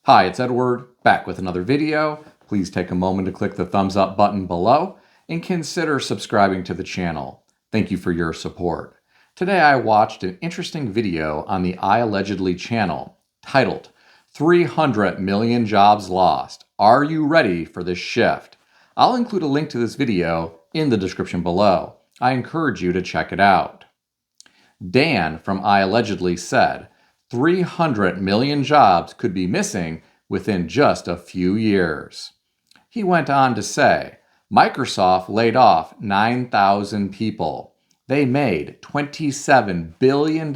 Hi, it's Edward, back with another video. Please take a moment to click the thumbs up button below and consider subscribing to the channel. Thank you for your support. Today I watched an interesting video on the iAllegedly channel titled 300 Million Jobs Lost. Are you ready for this shift? I'll include a link to this video in the description below. I encourage you to check it out. Dan from iAllegedly said, 300 million jobs could be missing within just a few years. He went on to say, Microsoft laid off 9,000 people. They made $27 billion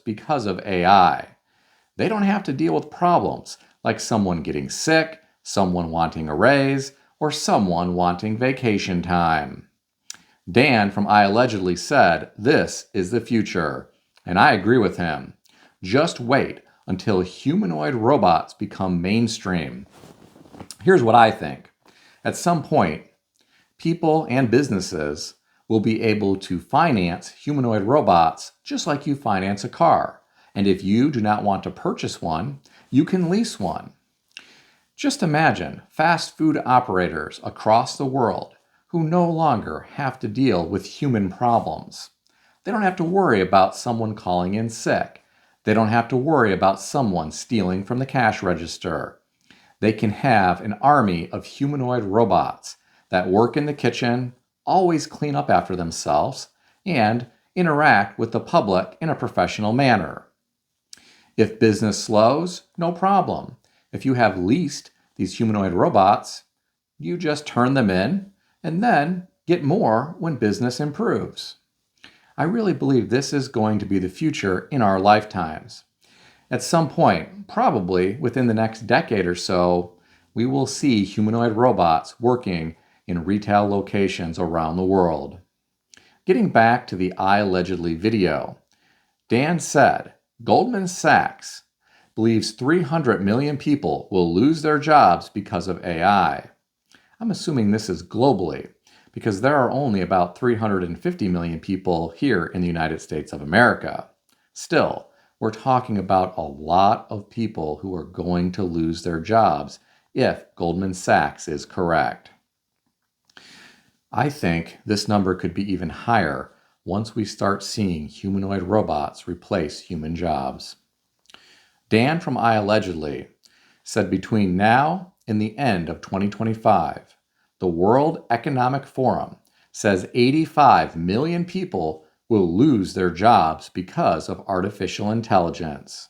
because of AI. They don't have to deal with problems like someone getting sick, someone wanting a raise, or someone wanting vacation time. Dan from iAllegedly said, this is the future. And I agree with him. Just wait until humanoid robots become mainstream. Here's what I think. At some point, people and businesses will be able to finance humanoid robots just like you finance a car. And if you do not want to purchase one, you can lease one. Just imagine fast food operators across the world who no longer have to deal with human problems. They don't have to worry about someone calling in sick. They don't have to worry about someone stealing from the cash register. They can have an army of humanoid robots that work in the kitchen, always clean up after themselves, and interact with the public in a professional manner. If business slows, no problem. If you have leased these humanoid robots, you just turn them in and then get more when business improves. I really believe this is going to be the future in our lifetimes. At some point, probably within the next decade or so, we will see humanoid robots working in retail locations around the world. Getting back to the iAllegedly video, Dan said, Goldman Sachs believes 300 million people will lose their jobs because of AI. I'm assuming this is globally, because there are only about 350 million people here in the United States of America. Still, we're talking about a lot of people who are going to lose their jobs if Goldman Sachs is correct. I think this number could be even higher once we start seeing humanoid robots replace human jobs. Dan from iAllegedly said between now and the end of 2025, the World Economic Forum says 85 million people will lose their jobs because of artificial intelligence.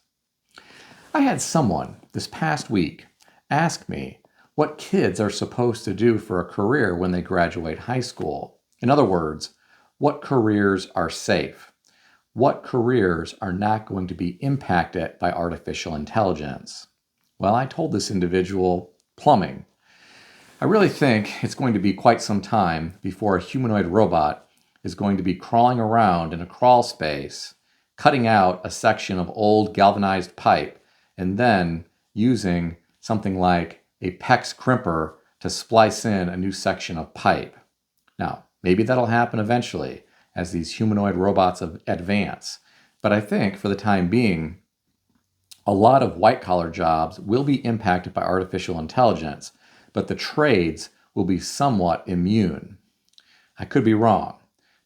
I had someone this past week ask me what kids are supposed to do for a career when they graduate high school. In other words, what careers are safe? What careers are not going to be impacted by artificial intelligence? Well, I told this individual plumbing. I really think it's going to be quite some time before a humanoid robot is going to be crawling around in a crawl space, cutting out a section of old galvanized pipe, and then using something like a PEX crimper to splice in a new section of pipe. Now, maybe that'll happen eventually as these humanoid robots advance, but I think for the time being, a lot of white-collar jobs will be impacted by artificial intelligence, but the trades will be somewhat immune. I could be wrong,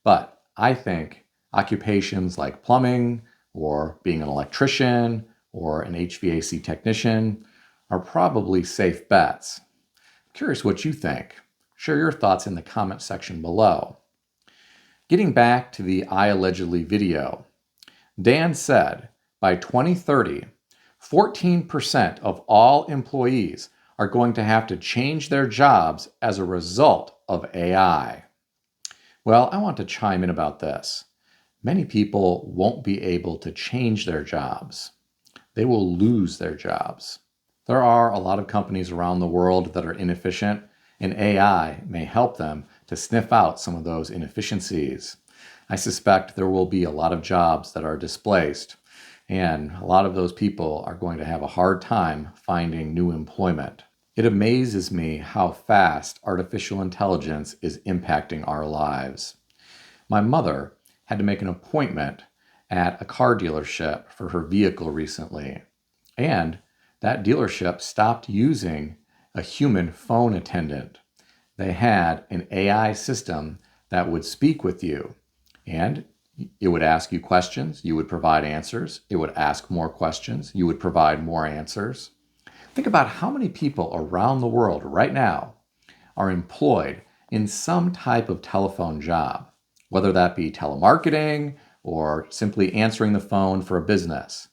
but I think occupations like plumbing or being an electrician or an HVAC technician are probably safe bets. I'm curious what you think. Share your thoughts in the comment section below. Getting back to the iAllegedly video, Dan said by 2030, 14% of all employees are going to have to change their jobs as a result of AI. Well, I want to chime in about this. Many people won't be able to change their jobs. They will lose their jobs. There are a lot of companies around the world that are inefficient, and AI may help them to sniff out some of those inefficiencies. I suspect there will be a lot of jobs that are displaced, and a lot of those people are going to have a hard time finding new employment. It amazes me how fast artificial intelligence is impacting our lives. My mother had to make an appointment at a car dealership for her vehicle recently, and that dealership stopped using a human phone attendant. They had an AI system that would speak with you, and it would ask you questions, you would provide answers, it would ask more questions, you would provide more answers. Think about how many people around the world right now are employed in some type of telephone job, whether that be telemarketing or simply answering the phone for a business.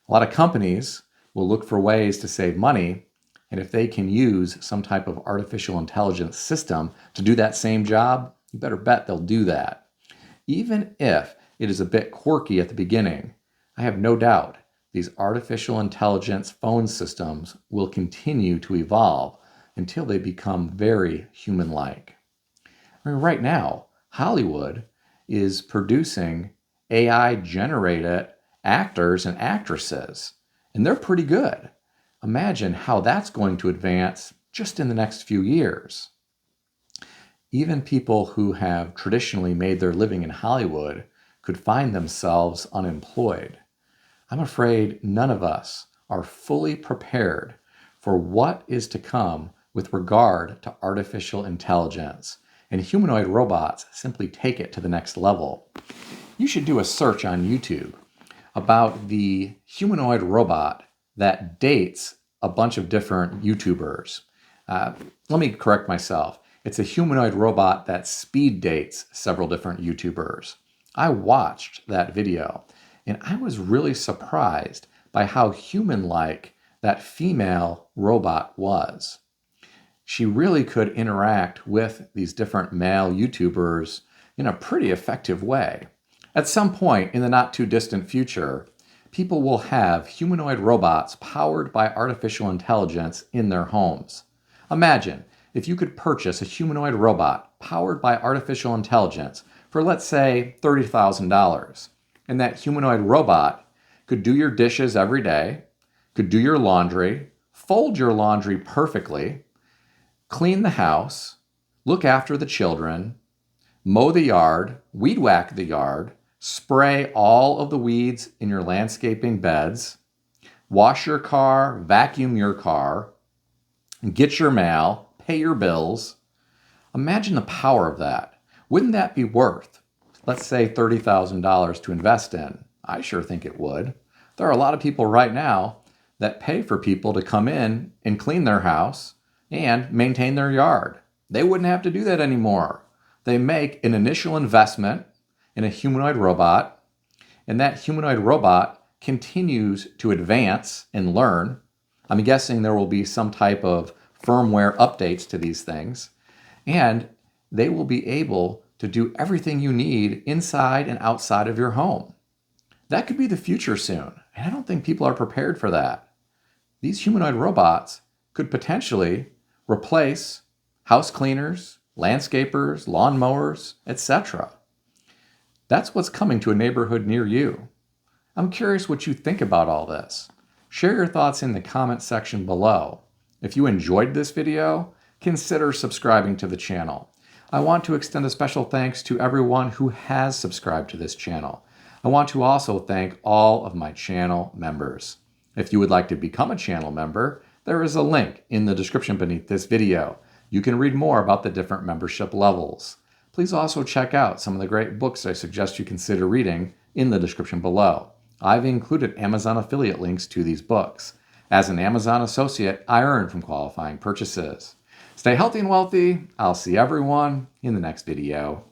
A lot of companies will look for ways to save money, and if they can use some type of artificial intelligence system to do that same job, you better bet they'll do that. Even if it is a bit quirky at the beginning, I have no doubt these artificial intelligence phone systems will continue to evolve until they become very human-like. I mean, right now, Hollywood is producing AI-generated actors and actresses, and they're pretty good. Imagine how that's going to advance just in the next few years. Even people who have traditionally made their living in Hollywood could find themselves unemployed. I'm afraid none of us are fully prepared for what is to come with regard to artificial intelligence, and humanoid robots simply take it to the next level. You should do a search on YouTube about the humanoid robot that dates a bunch of different YouTubers. Let me correct myself. It's a humanoid robot that speed dates several different YouTubers. I watched that video, and I was really surprised by how human-like that female robot was. She really could interact with these different male YouTubers in a pretty effective way. At some point in the not too distant future, people will have humanoid robots powered by artificial intelligence in their homes. Imagine if you could purchase a humanoid robot powered by artificial intelligence for, let's say, $30,000. And that humanoid robot could do your dishes every day, could do your laundry, fold your laundry perfectly, clean the house, look after the children, mow the yard, weed whack the yard, spray all of the weeds in your landscaping beds, wash your car, vacuum your car, get your mail, pay your bills. Imagine the power of that. Wouldn't that be worth, let's say, $30,000 to invest in? I sure think it would. There are a lot of people right now that pay for people to come in and clean their house and maintain their yard. They wouldn't have to do that anymore. They make an initial investment in a humanoid robot, and that humanoid robot continues to advance and learn. I'm guessing there will be some type of firmware updates to these things, and they will be able to do everything you need inside and outside of your home. That could be the future soon, and I don't think people are prepared for that. These humanoid robots could potentially replace house cleaners, landscapers, lawnmowers, etc. That's what's coming to a neighborhood near you. I'm curious what you think about all this. Share your thoughts in the comment section below. If you enjoyed this video, consider subscribing to the channel. I want to extend a special thanks to everyone who has subscribed to this channel. I want to also thank all of my channel members. If you would like to become a channel member, there is a link in the description beneath this video. You can read more about the different membership levels. Please also check out some of the great books I suggest you consider reading in the description below. I've included Amazon affiliate links to these books. As an Amazon associate, I earn from qualifying purchases. Stay healthy and wealthy. I'll see everyone in the next video.